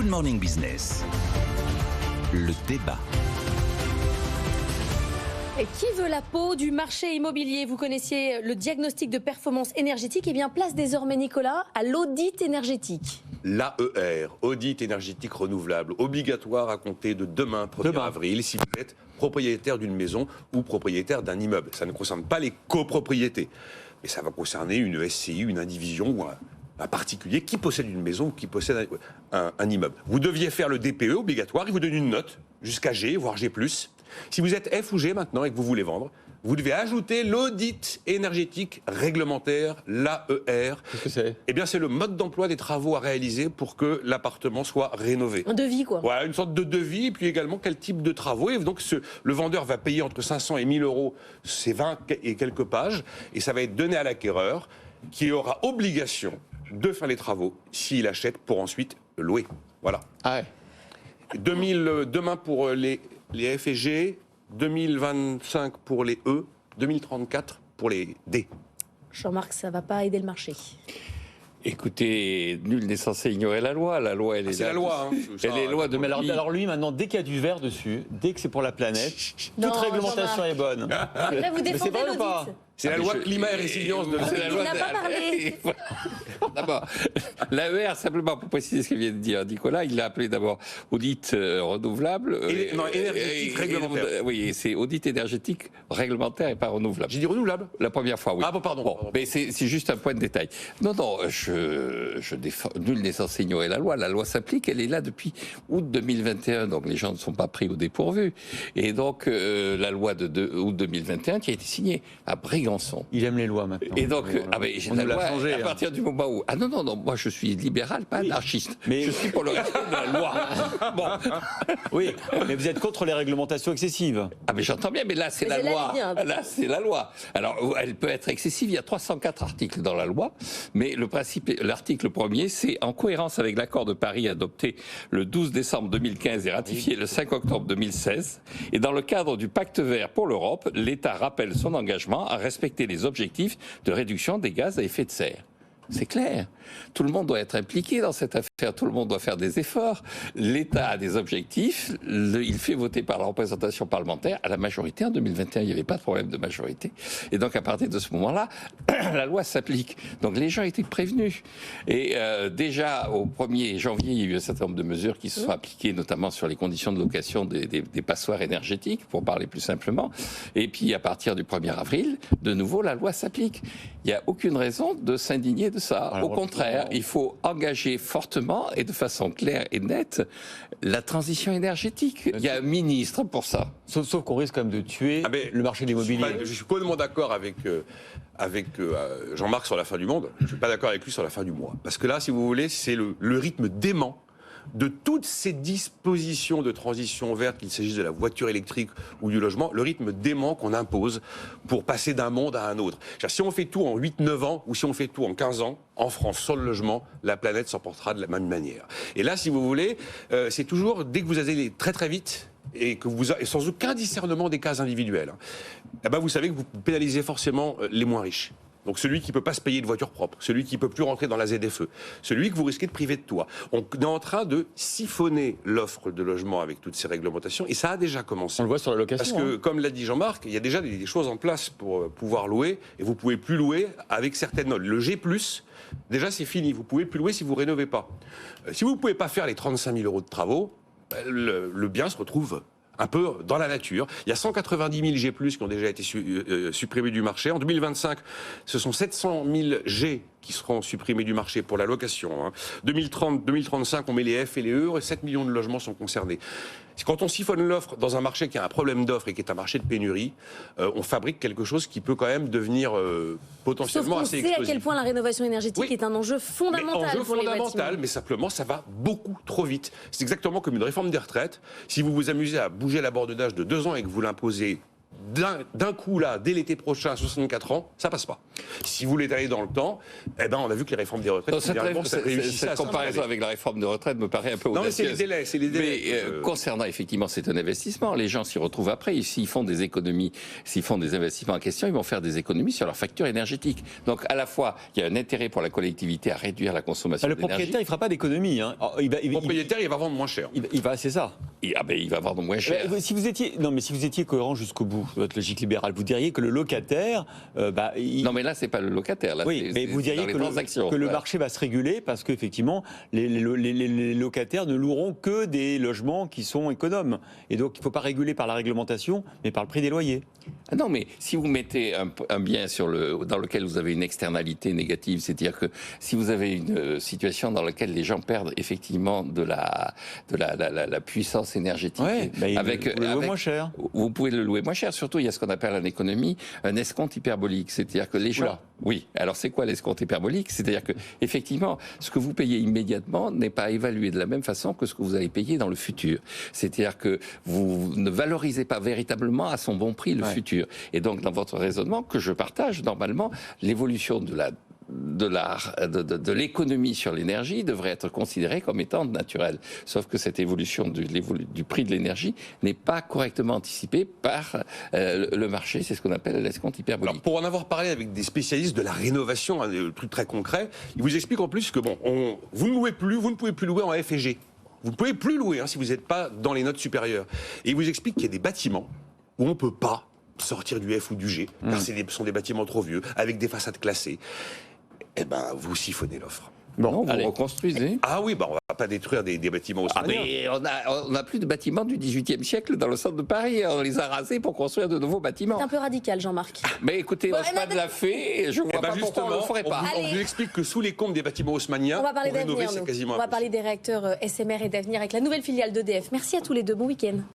Good Morning Business. Le débat. Et qui veut la peau du marché immobilier? Vous connaissiez le diagnostic de performance énergétique. Eh bien, place désormais, Nicolas, à l'audit énergétique. L'AER, audit énergétique renouvelable, obligatoire à compter de demain, 1er avril, si vous êtes propriétaire d'une maison ou propriétaire d'un immeuble. Ça ne concerne pas les copropriétés, mais ça va concerner une SCI, une indivision ou un particulier qui possède une maison ou qui possède un immeuble. Vous deviez faire le DPE obligatoire, il vous donne une note jusqu'à G, voire G+. Si vous êtes F ou G maintenant et que vous voulez vendre, vous devez ajouter l'audit énergétique réglementaire, l'AER. Qu'est-ce que c'est ? Eh bien, c'est le mode d'emploi des travaux à réaliser pour que l'appartement soit rénové. Un devis, quoi. Voilà, une sorte de devis, et puis également quel type de travaux. Et donc, le vendeur va payer entre 500 et 1000 euros ces 20 et quelques pages, et ça va être donné à l'acquéreur, qui aura obligation de faire les travaux s'il achète pour ensuite louer. Voilà. Ah ouais. Demain pour les F et G, 2025 pour les E, 2034 pour les D. Jean-Marc, ça ne va pas aider le marché. Écoutez, nul n'est censé ignorer la loi. La loi, elle est C'est la loi. Elle est loi de. Mais alors lui, maintenant, dès qu'il y a du vert dessus, dès que c'est pour la planète, Non, toute réglementation Jean-Marc. est bonne. Là, vous Mais c'est défendez vrai ou pas ? l'audit. C'est la loi climat et résilience de C'est la Il loi n'a pas parlé. D'abord, l'AER, simplement pour préciser ce que vient de dire Nicolas, il l'a appelé d'abord audit renouvelable. Non, énergétique réglementaire. Oui, c'est audit énergétique réglementaire et pas renouvelable. J'ai dit renouvelable. La première fois, oui. Ah bon, pardon. Mais c'est juste un point de détail. Non, je défends. Nul n'est censé ignorer la loi. La loi s'applique, elle est là depuis août 2021, donc les gens ne sont pas pris au dépourvu. Et donc, la loi de août 2021 qui a été signée à Brégançon. Il aime les lois maintenant. Et donc, On la nous l'a loi, changé, à partir du moment où... Ah non, moi je suis libéral, pas anarchiste. Mais- Je suis pour le respect de la loi. Bon. Oui, mais vous êtes contre les réglementations excessives. Ah mais j'entends bien, mais là c'est Mais la c'est la loi. ligne, hein. Là c'est la loi. Alors elle peut être excessive, il y a 304 articles dans la loi, mais le principe, l'article premier, c'est en cohérence avec l'accord de Paris adopté le 12 décembre 2015 et ratifié le 5 octobre 2016. Et dans le cadre du pacte vert pour l'Europe, l'État rappelle son engagement à respecter les objectifs de réduction des gaz à effet de serre. C'est clair. Tout le monde doit être impliqué dans cette affaire. Tout le monde doit faire des efforts. L'État a des objectifs. Il fait voter par la représentation parlementaire à la majorité. En 2021, il n'y avait pas de problème de majorité. Et donc, à partir de ce moment-là, la loi s'applique. Donc, les gens étaient prévenus. Et déjà, au 1er janvier, il y a eu un certain nombre de mesures qui se sont appliquées, notamment sur les conditions de location des passoires énergétiques, pour parler plus simplement. Et puis, à partir du 1er avril, de nouveau, la loi s'applique. Il n'y a aucune raison de s'indigner de ça. Alors, au contraire, il faut engager fortement et de façon claire et nette la transition énergétique. Il y a un ministre pour ça. Sauf qu'on risque quand même de tuer le marché de l'immobilier. Je suis complètement d'accord avec Jean-Marc sur la fin du monde. Je ne suis pas d'accord avec lui sur la fin du mois. Parce que là, si vous voulez, c'est le rythme dément de toutes ces dispositions de transition verte, qu'il s'agisse de la voiture électrique ou du logement, le rythme dément qu'on impose pour passer d'un monde à un autre. Si on fait tout en 8-9 ans ou si on fait tout en 15 ans, en France, sur le logement, la planète s'en portera de la même manière. Et là, si vous voulez, c'est toujours, dès que vous allez très très vite, et que et sans aucun discernement des cas individuels, eh ben vous savez que vous pénalisez forcément les moins riches. Donc celui qui ne peut pas se payer de voiture propre, celui qui ne peut plus rentrer dans la ZFE, celui que vous risquez de priver de toit. On est en train de siphonner l'offre de logement avec toutes ces réglementations, et ça a déjà commencé. On le voit sur la location. Parce que, comme l'a dit Jean-Marc, il y a déjà des choses en place pour pouvoir louer, et vous ne pouvez plus louer avec certaines notes. Le G+, déjà c'est fini, vous ne pouvez plus louer si vous ne rénovez pas. Si vous ne pouvez pas faire les 35 000 euros de travaux, le bien se retrouve un peu dans la nature. Il y a 190 000 G+, qui ont déjà été supprimés du marché. En 2025, ce sont 700 000 G qui seront supprimés du marché pour la location. 2030, 2035, on met les F et les E, et 7 millions de logements sont concernés. Quand on siphonne l'offre dans un marché qui a un problème d'offre et qui est un marché de pénurie, on fabrique quelque chose qui peut quand même devenir potentiellement assez explosif. Sauf qu'on sait à quel point la rénovation énergétique est un enjeu fondamental pour les bâtiments. Mais simplement, ça va beaucoup trop vite. C'est exactement comme une réforme des retraites. Si vous vous amusez à bouger la borne d'âge de 2 ans et que vous l'imposez d'un coup, là, dès l'été prochain, à 64 ans, ça passe pas. Si vous voulez aller dans le temps, eh ben, on a vu que les réformes des retraites, cette comparaison avec la réforme de retraite me paraît un peu audacieuse. Non, mais c'est les délais. Mais concernant, effectivement, c'est un investissement. Les gens s'y retrouvent après. S'ils font des économies, s'ils font des investissements en question, ils vont faire des économies sur leur facture énergétique. Donc, à la fois, il y a un intérêt pour la collectivité à réduire la consommation d'énergie. Le propriétaire, il fera pas d'économie. Hein. Le propriétaire, il va vendre moins cher. C'est ça. Il va vendre moins cher. Si vous étiez cohérent jusqu'au bout de votre logique libérale, vous diriez que le locataire... Non, mais là, c'est pas le locataire. Là, oui, mais vous diriez que le marché va se réguler parce qu'effectivement, les locataires ne loueront que des logements qui sont économes. Et donc, il ne faut pas réguler par la réglementation, mais par le prix des loyers. Non, mais si vous mettez un bien dans lequel vous avez une externalité négative, c'est-à-dire que si vous avez une situation dans laquelle les gens perdent effectivement de la puissance énergétique, moins cher. Vous pouvez le louer moins cher. Surtout, il y a ce qu'on appelle en économie un escompte hyperbolique, c'est-à-dire que les gens. Oula. Oui. Alors, c'est quoi l'escompte hyperbolique? C'est-à-dire que effectivement, ce que vous payez immédiatement n'est pas évalué de la même façon que ce que vous allez payer dans le futur. C'est-à-dire que vous ne valorisez pas véritablement à son bon prix le futur. Et donc, dans votre raisonnement, que je partage, normalement, l'évolution de l'économie sur l'énergie devrait être considérée comme étant naturelle. Sauf que cette évolution du prix de l'énergie n'est pas correctement anticipée par le marché. C'est ce qu'on appelle l'escompte hyperbolique. Alors, pour en avoir parlé avec des spécialistes de la rénovation, un truc très concret, ils vous expliquent en plus que vous ne pouvez plus louer en F et G. Vous ne pouvez plus louer si vous n'êtes pas dans les notes supérieures. Et ils vous expliquent qu'il y a des bâtiments où on ne peut pas sortir du F ou du G, car ce sont des bâtiments trop vieux, avec des façades classées. Eh ben, vous siphonnez l'offre. Bon, vous reconstruisez. Ah oui, on va pas détruire des bâtiments haussmanniens. Mais on n'a plus de bâtiments du XVIIIe siècle dans le centre de Paris. On les a rasés pour construire de nouveaux bâtiments. C'est un peu radical, Jean-Marc. Mais écoutez, Haussmann l'a fait, et je vois pas pourquoi on ne le ferait pas. On vous explique que sous les comptes des bâtiments haussmanniens, on va parler pour rénover, d'avenir, c'est quasiment on va parler des réacteurs SMR et d'avenir avec la nouvelle filiale d'EDF. Merci à tous les deux, bon week-end.